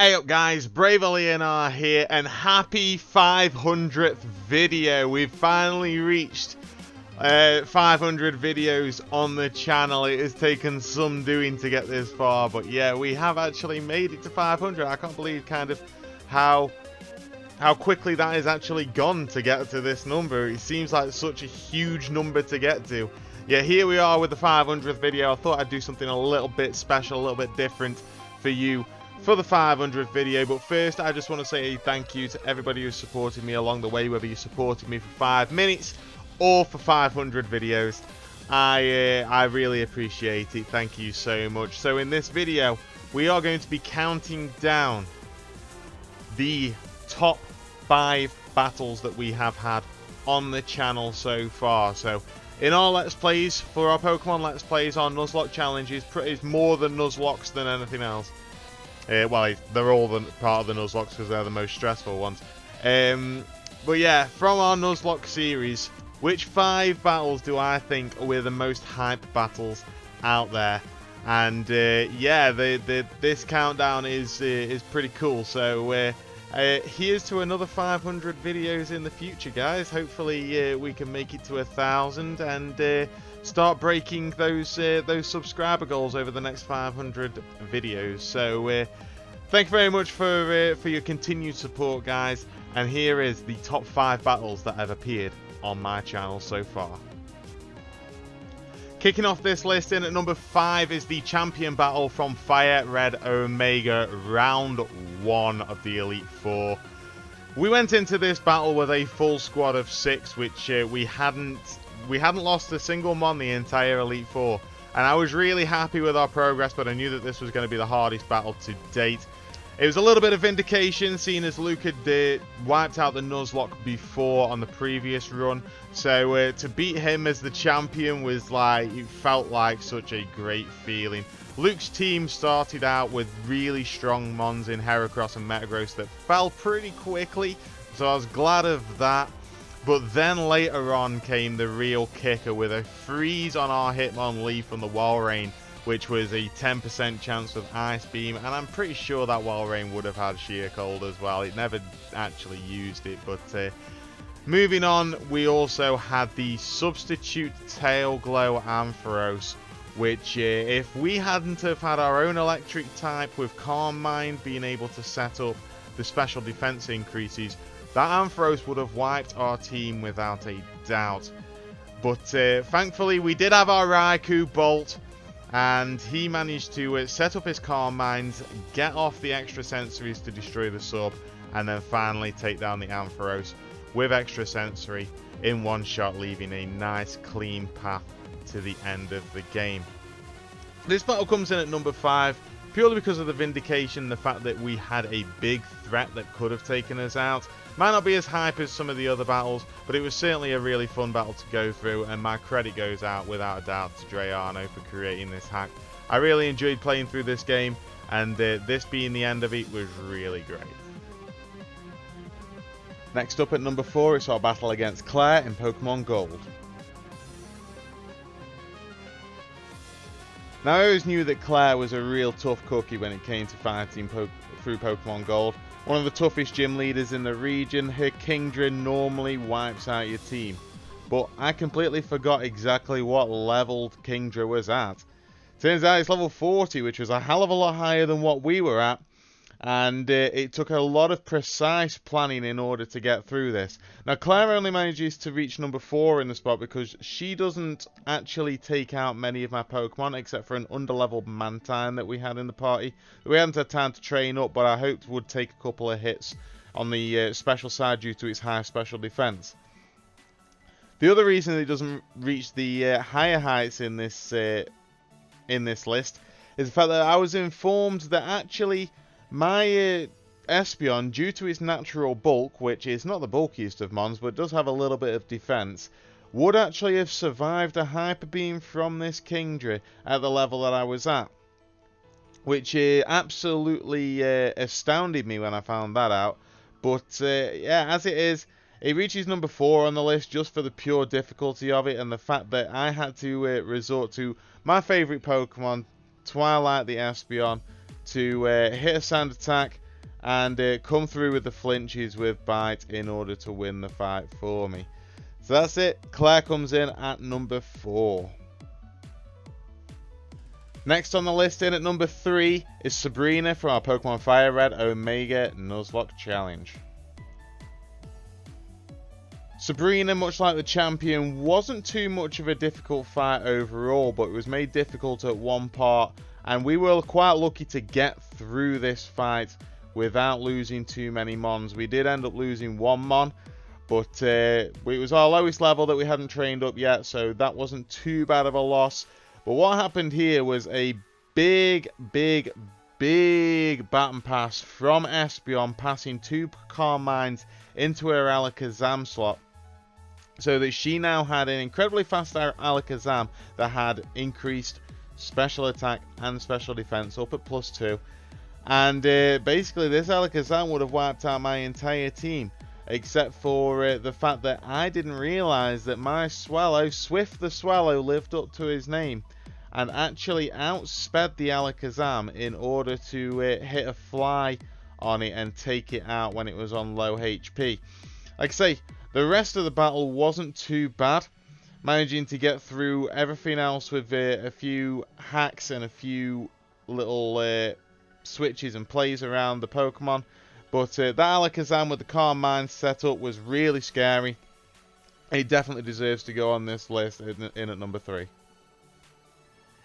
Hey up guys, Brave Leonard here, and happy 500th video. We've finally reached 500 videos on the channel. It has taken some doing to get this far, but yeah, we have actually made it to 500. I can't believe kind of how quickly that has actually gone to get to this number. It seems like such a huge number to get to. Yeah, here we are with the 500th video. I thought I'd do something a little bit special, a little bit different for you for the 500th video. But first, I just want to say thank you to everybody who's supported me along the way, whether you supported me for 5 minutes or for 500 videos. I really appreciate it. Thank you so much. So in this video, we are going to be counting down the top 5 battles that we have had on the channel so far. So in our Let's Plays, for our Pokemon Let's Plays, our Nuzlocke challenges is more than Nuzlocks than anything else. Well, they're all part of the Nuzlocke because they're the most stressful ones. But yeah, from our Nuzlocke series, which 5 battles do I think were the most hype battles out there? And yeah, this countdown is pretty cool. So here's to another 500 videos in the future, guys. Hopefully we can make it to 1,000 and start breaking those subscriber goals over the next 500 videos. So thank you very much for your continued support, guys. And here is the top 5 battles that have appeared on my channel so far. Kicking off this list in at number 5 is the champion battle from Fire Red Omega, round 1 of the Elite Four. We went into this battle with a full squad of 6, which we hadn't lost a single mon the entire Elite Four, and I was really happy with our progress, but I knew that this was going to be the hardest battle to date. It was a little bit of vindication, seeing as Luke had wiped out the Nuzlocke before on the previous run, so to beat him as the champion was like, it felt like such a great feeling. Luke's team started out with really strong mons in Heracross and Metagross that fell pretty quickly, so I was glad of that. But then later on came the real kicker with a freeze on our Hitmon Leaf from the Walrein, which was a 10% chance of Ice Beam, and I'm pretty sure that Walrein would have had Sheer Cold as well. It never actually used it, but moving on, we also had the Substitute Tail Glow Ampharos, which if we hadn't have had our own electric type with Calm Mind being able to set up the special defense increases, that Ampharos would have wiped our team without a doubt. But thankfully we did have our Raikou Bolt, and he managed to set up his Calm Minds, get off the extra sensories to destroy the sub, and then finally take down the Ampharos with extra sensory in one shot, leaving a nice clean path to the end of the game. This battle comes in at number 5 purely because of the vindication, the fact that we had a big threat that could have taken us out. Might not be as hype as some of the other battles, but it was certainly a really fun battle to go through, and my credit goes out without a doubt to Dreyano for creating this hack. I really enjoyed playing through this game, and this being the end of it was really great. Next up at number 4 is our battle against Claire in Pokemon Gold. Now, I always knew that Claire was a real tough cookie when it came to fighting through Pokemon Gold. One of the toughest gym leaders in the region, her Kingdra normally wipes out your team. But I completely forgot exactly what level Kingdra was at. Turns out it's level 40, which was a hell of a lot higher than what we were at. And it took a lot of precise planning in order to get through this. Now, Claire only manages to reach number 4 in the spot because she doesn't actually take out many of my Pokemon, except for an underleveled Mantine that we had in the party. We hadn't had time to train up, but I hoped would take a couple of hits on the special side due to its high special defense. The other reason it doesn't reach the higher heights in this list is the fact that I was informed that actually my Espeon, due to its natural bulk, which is not the bulkiest of mons, but does have a little bit of defense, would actually have survived a Hyper Beam from this Kingdra at the level that I was at. Which absolutely astounded me when I found that out. But yeah, as it is, it reaches number 4 on the list just for the pure difficulty of it, and the fact that I had to resort to my favourite Pokemon, Twilight the Espeon, to hit a sand attack, and come through with the flinches with bite in order to win the fight for me. So that's it. Claire comes in at number 4. Next on the list in at number 3 is Sabrina from our Pokemon Fire Red Omega Nuzlocke Challenge. Sabrina, much like the champion, wasn't too much of a difficult fight overall, but it was made difficult at one part, and we were quite lucky to get through this fight without losing too many mons. We did end up losing 1 mon, but it was our lowest level that we hadn't trained up yet, so that wasn't too bad of a loss. But what happened here was a big baton pass from Espeon, passing 2 Carmines into her Alakazam slot, so that she now had an incredibly fast Alakazam that had increased special attack and special defense up at +2. And basically this Alakazam would have wiped out my entire team, except for the fact that I didn't realize that my Swallow, Swift the Swallow, lived up to his name and actually outsped the Alakazam in order to hit a fly on it and take it out when it was on low HP. Like I say, the rest of the battle wasn't too bad, managing to get through everything else with a few hacks and a few little switches and plays around the Pokemon. But that Alakazam with the Carmine setup was really scary. It definitely deserves to go on this list in at number 3.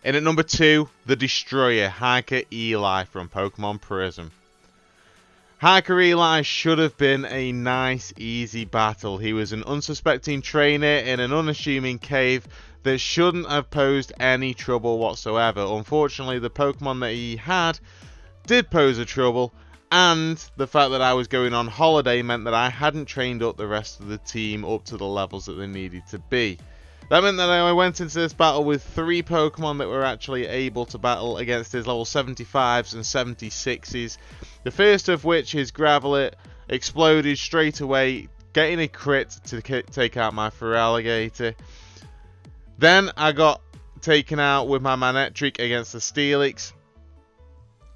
In at number 2, the Destroyer, Hiker Eli from Pokemon Prism. Hiker Eli should have been a nice, easy battle. He was an unsuspecting trainer in an unassuming cave that shouldn't have posed any trouble whatsoever. Unfortunately, the Pokemon that he had did pose a trouble, and the fact that I was going on holiday meant that I hadn't trained up the rest of the team up to the levels that they needed to be. That meant that I went into this battle with 3 Pokemon that were actually able to battle against his level 75s and 76s. The first of which, his Gravelet, exploded straight away, getting a crit to take out my Feraligatr. Then I got taken out with my Manectric against the Steelix,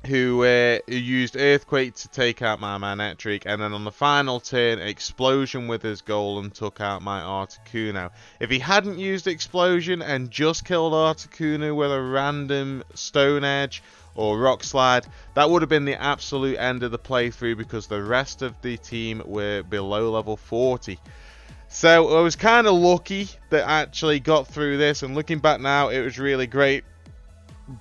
who used Earthquake to take out my Manectric, and then on the final turn, Explosion with his Golem took out my Articuno. If he hadn't used Explosion and just killed Articuno with a random Stone Edge or Rock Slide, that would have been the absolute end of the playthrough, because the rest of the team were below level 40. So I was kind of lucky that I actually got through this, and looking back now, it was really great.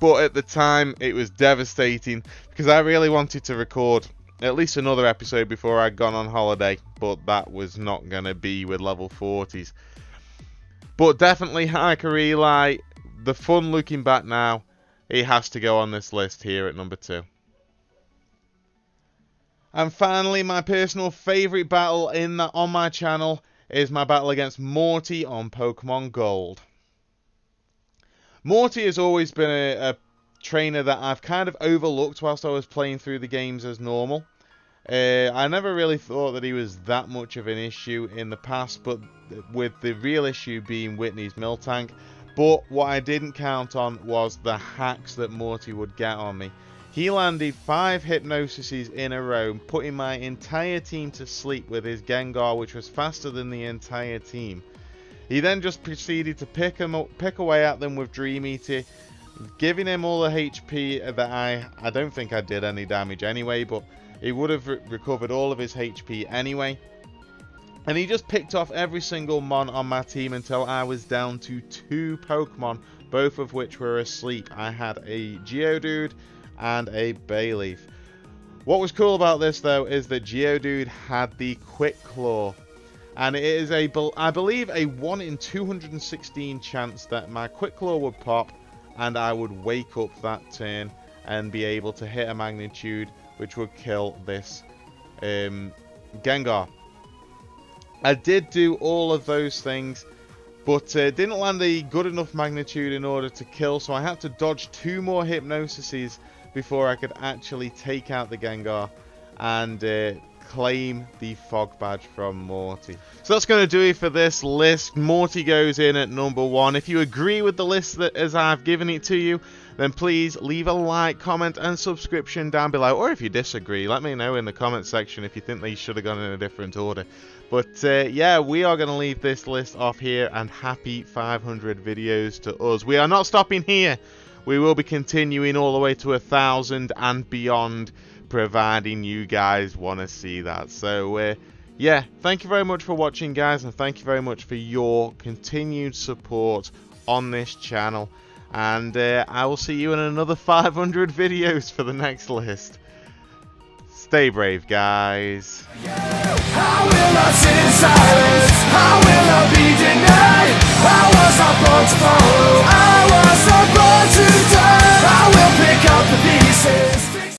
But at the time, it was devastating, because I really wanted to record at least another episode before I'd gone on holiday, but that was not going to be with level 40s. But definitely Hiker Eli, the fun looking back now, he has to go on this list here at number 2. And finally, my personal favourite battle on my channel is my battle against Morty on Pokemon Gold. Morty has always been a trainer that I've kind of overlooked whilst I was playing through the games as normal. I never really thought that he was that much of an issue in the past, but with the real issue being Whitney's Miltank. But what I didn't count on was the hacks that Morty would get on me. He landed 5 Hypnosises in a row, putting my entire team to sleep with his Gengar, which was faster than the entire team. He then just proceeded to pick away at them with Dream Eater, giving him all the HP that I don't think I did any damage anyway, but he would have recovered all of his HP anyway. And he just picked off every single mon on my team until I was down to 2 Pokemon, both of which were asleep. I had a Geodude and a Bayleaf. What was cool about this though is that Geodude had the Quick Claw. And it is I believe a 1 in 216 chance that my Quick Claw would pop and I would wake up that turn and be able to hit a Magnitude which would kill this Gengar. I did do all of those things, but didn't land a good enough Magnitude in order to kill, so I had to dodge 2 more Hypnosises before I could actually take out the Gengar and claim the fog badge from Morty. So that's going to do it for this list. Morty goes in at number 1. If you agree with the list that as I've given it to you, then please leave a like, comment and subscription down below. Or if you disagree, let me know in the comment section if you think they should have gone in a different order. But yeah, we are going to leave this list off here, and happy 500 videos to us. We are not stopping here. We will be continuing all the way to 1,000 and beyond, providing you guys want to see that. So yeah, thank you very much for watching, guys, and thank you very much for your continued support on this channel. And I will see you in another 500 videos for the next list. Stay brave, guys. How will I sit in silence? How will I be denied? I was not born to follow. I was not born to die. I will pick up the pieces.